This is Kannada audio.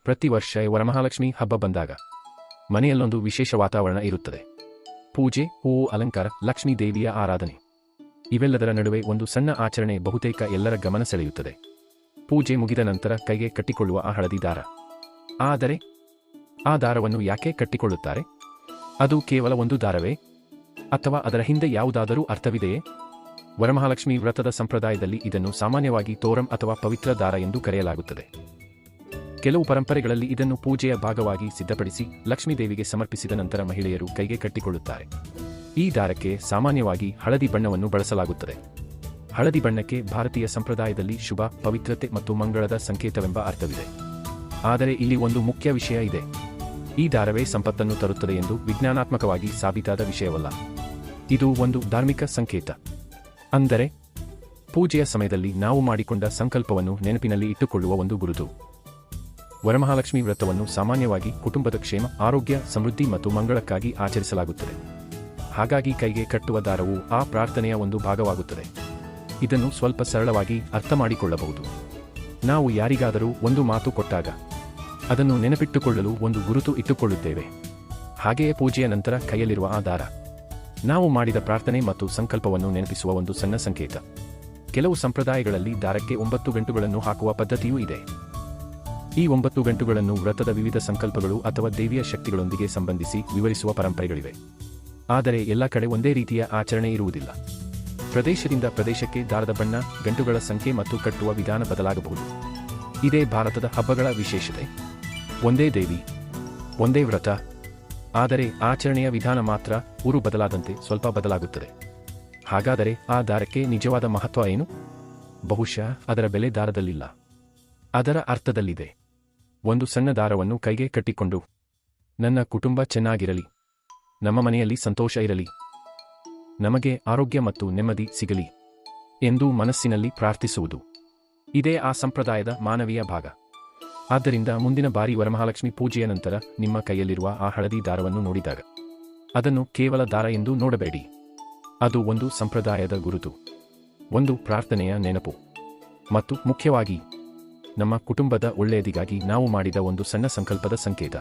ಪ್ರತಿ ವರ್ಷ ವರಮಹಾಲಕ್ಷ್ಮಿ ಹಬ್ಬ ಬಂದಾಗ ಮನೆಯಲ್ಲೊಂದು ವಿಶೇಷ ವಾತಾವರಣ ಇರುತ್ತದೆ. ಪೂಜೆ, ಹೂವು ಅಲಂಕಾರ, ಲಕ್ಷ್ಮೀ ದೇವಿಯ ಆರಾಧನೆ, ಇವೆಲ್ಲದರ ನಡುವೆ ಒಂದು ಸಣ್ಣ ಆಚರಣೆ ಬಹುತೇಕ ಎಲ್ಲರ ಗಮನ ಸೆಳೆಯುತ್ತದೆ. ಪೂಜೆ ಮುಗಿದ ನಂತರ ಕೈಗೆ ಕಟ್ಟಿಕೊಳ್ಳುವ ಆ ಹಳದಿ ದಾರ. ಆದರೆ ಆ ದಾರವನ್ನು ಯಾಕೆ ಕಟ್ಟಿಕೊಳ್ಳುತ್ತಾರೆ? ಅದು ಕೇವಲ ಒಂದು ದಾರವೇ, ಅಥವಾ ಅದರ ಹಿಂದೆ ಯಾವುದಾದರೂ ಅರ್ಥವಿದೆಯೇ? ವರಮಹಾಲಕ್ಷ್ಮಿ ವ್ರತದ ಸಂಪ್ರದಾಯದಲ್ಲಿ ಇದನ್ನು ಸಾಮಾನ್ಯವಾಗಿ ತೋರಂ ಅಥವಾ ಪವಿತ್ರ ದಾರ ಎಂದು ಕರೆಯಲಾಗುತ್ತದೆ. ಕೆಲವು ಪರಂಪರೆಗಳಲ್ಲಿ ಇದನ್ನು ಪೂಜೆಯ ಭಾಗವಾಗಿ ಸಿದ್ಧಪಡಿಸಿ ಲಕ್ಷ್ಮೀದೇವಿಗೆ ಸಮರ್ಪಿಸಿದ ನಂತರ ಮಹಿಳೆಯರು ಕೈಗೆ ಕಟ್ಟಿಕೊಳ್ಳುತ್ತಾರೆ. ಈ ದಾರಕ್ಕೆ ಸಾಮಾನ್ಯವಾಗಿ ಹಳದಿ ಬಣ್ಣವನ್ನು ಬಳಸಲಾಗುತ್ತದೆ. ಹಳದಿ ಬಣ್ಣಕ್ಕೆ ಭಾರತೀಯ ಸಂಪ್ರದಾಯದಲ್ಲಿ ಶುಭ, ಪವಿತ್ರತೆ ಮತ್ತು ಮಂಗಳದ ಸಂಕೇತವೆಂಬ ಅರ್ಥವಿದೆ. ಆದರೆ ಇಲ್ಲಿ ಒಂದು ಮುಖ್ಯ ವಿಷಯ ಇದೆ. ಈ ದಾರವೇ ಸಂಪತ್ತನ್ನು ತರುತ್ತದೆ ಎಂದು ವಿಜ್ಞಾನಾತ್ಮಕವಾಗಿ ಸಾಬೀತಾದ ವಿಷಯವಲ್ಲ. ಇದು ಒಂದು ಧಾರ್ಮಿಕ ಸಂಕೇತ. ಅಂದರೆ ಪೂಜೆಯ ಸಮಯದಲ್ಲಿ ನಾವು ಮಾಡಿಕೊಂಡ ಸಂಕಲ್ಪವನ್ನು ನೆನಪಿನಲ್ಲಿ ಇಟ್ಟುಕೊಳ್ಳುವ ಒಂದು ಗುರುತು. ವರಮಹಾಲಕ್ಷ್ಮಿ ವ್ರತವನ್ನು ಸಾಮಾನ್ಯವಾಗಿ ಕುಟುಂಬದ ಕ್ಷೇಮ, ಆರೋಗ್ಯ, ಸಮೃದ್ಧಿ ಮತ್ತು ಮಂಗಳಕ್ಕಾಗಿ ಆಚರಿಸಲಾಗುತ್ತದೆ. ಹಾಗಾಗಿ ಕೈಗೆ ಕಟ್ಟುವ ದಾರವು ಆ ಪ್ರಾರ್ಥನೆಯ ಒಂದು ಭಾಗವಾಗುತ್ತದೆ. ಇದನ್ನು ಸ್ವಲ್ಪ ಸರಳವಾಗಿ ಅರ್ಥ ಮಾಡಿಕೊಳ್ಳಬಹುದು. ನಾವು ಯಾರಿಗಾದರೂ ಒಂದು ಮಾತು ಕೊಟ್ಟಾಗ ಅದನ್ನು ನೆನಪಿಟ್ಟುಕೊಳ್ಳಲು ಒಂದು ಗುರುತು ಇಟ್ಟುಕೊಳ್ಳುತ್ತೇವೆ. ಹಾಗೆಯೇ ಪೂಜೆಯ ನಂತರ ಕೈಯಲ್ಲಿರುವ ಆ ದಾರ ನಾವು ಮಾಡಿದ ಪ್ರಾರ್ಥನೆ ಮತ್ತು ಸಂಕಲ್ಪವನ್ನು ನೆನಪಿಸುವ ಒಂದು ಸಣ್ಣ ಸಂಕೇತ. ಕೆಲವು ಸಂಪ್ರದಾಯಗಳಲ್ಲಿ ದಾರಕ್ಕೆ 9 ಗಂಟುಗಳನ್ನು ಹಾಕುವ ಪದ್ಧತಿಯೂ ಇದೆ. ಈ 9 ಗಂಟುಗಳನ್ನು ವ್ರತದ ವಿವಿಧ ಸಂಕಲ್ಪಗಳು ಅಥವಾ ದೇವಿಯ ಶಕ್ತಿಗಳೊಂದಿಗೆ ಸಂಬಂಧಿಸಿ ವಿವರಿಸುವ ಪರಂಪರೆಗಳಿವೆ. ಆದರೆ ಎಲ್ಲ ಕಡೆ ಒಂದೇ ರೀತಿಯ ಆಚರಣೆ ಇರುವುದಿಲ್ಲ. ಪ್ರದೇಶದಿಂದ ಪ್ರದೇಶಕ್ಕೆ ದಾರದ ಬಣ್ಣ, ಗಂಟುಗಳ ಸಂಖ್ಯೆ ಮತ್ತು ಕಟ್ಟುವ ವಿಧಾನ ಬದಲಾಗಬಹುದು. ಇದೇ ಭಾರತದ ಹಬ್ಬಗಳ ವಿಶೇಷತೆ. ಒಂದೇ ದೇವಿ, ಒಂದೇ ವ್ರತ, ಆದರೆ ಆಚರಣೆಯ ವಿಧಾನ ಮಾತ್ರ ಊರು ಬದಲಾದಂತೆ ಸ್ವಲ್ಪ ಬದಲಾಗುತ್ತದೆ. ಹಾಗಾದರೆ ಆ ದಾರಕ್ಕೆ ನಿಜವಾದ ಮಹತ್ವ ಏನು? ಬಹುಶಃ ಅದರ ಬೆಲೆ ದಾರದಲ್ಲಿಲ್ಲ, ಅದರ ಅರ್ಥದಲ್ಲಿದೆ. ಒಂದು ಸಣ್ಣ ದಾರವನ್ನು ಕೈಗೆ ಕಟ್ಟಿಕೊಂಡು, ನನ್ನ ಕುಟುಂಬ ಚೆನ್ನಾಗಿರಲಿ, ನಮ್ಮ ಮನೆಯಲ್ಲಿ ಸಂತೋಷ ಇರಲಿ, ನಮಗೆ ಆರೋಗ್ಯ ಮತ್ತು ನೆಮ್ಮದಿ ಸಿಗಲಿ ಎಂದು ಮನಸ್ಸಿನಲ್ಲಿ ಪ್ರಾರ್ಥಿಸುವುದು, ಇದೇ ಆ ಸಂಪ್ರದಾಯದ ಮಾನವೀಯ ಭಾಗ. ಆದ್ದರಿಂದ ಮುಂದಿನ ಬಾರಿ ವರಮಹಾಲಕ್ಷ್ಮಿ ಪೂಜೆಯ ನಂತರ ನಿಮ್ಮ ಕೈಯಲ್ಲಿರುವ ಆ ಹಳದಿ ದಾರವನ್ನು ನೋಡಿದಾಗ ಅದನ್ನು ಕೇವಲ ದಾರ ಎಂದು ನೋಡಬೇಡಿ. ಅದು ಒಂದು ಸಂಪ್ರದಾಯದ ಗುರುತು, ಒಂದು ಪ್ರಾರ್ಥನೆಯ ನೆನಪು, ಮತ್ತು ಮುಖ್ಯವಾಗಿ ನಮ್ಮ ಕುಟುಂಬದ ಒಳ್ಳೆಯದಿಗಾಗಿ ನಾವು ಮಾಡಿದ ಒಂದು ಸಣ್ಣ ಸಂಕಲ್ಪದ ಸಂಕೇತ.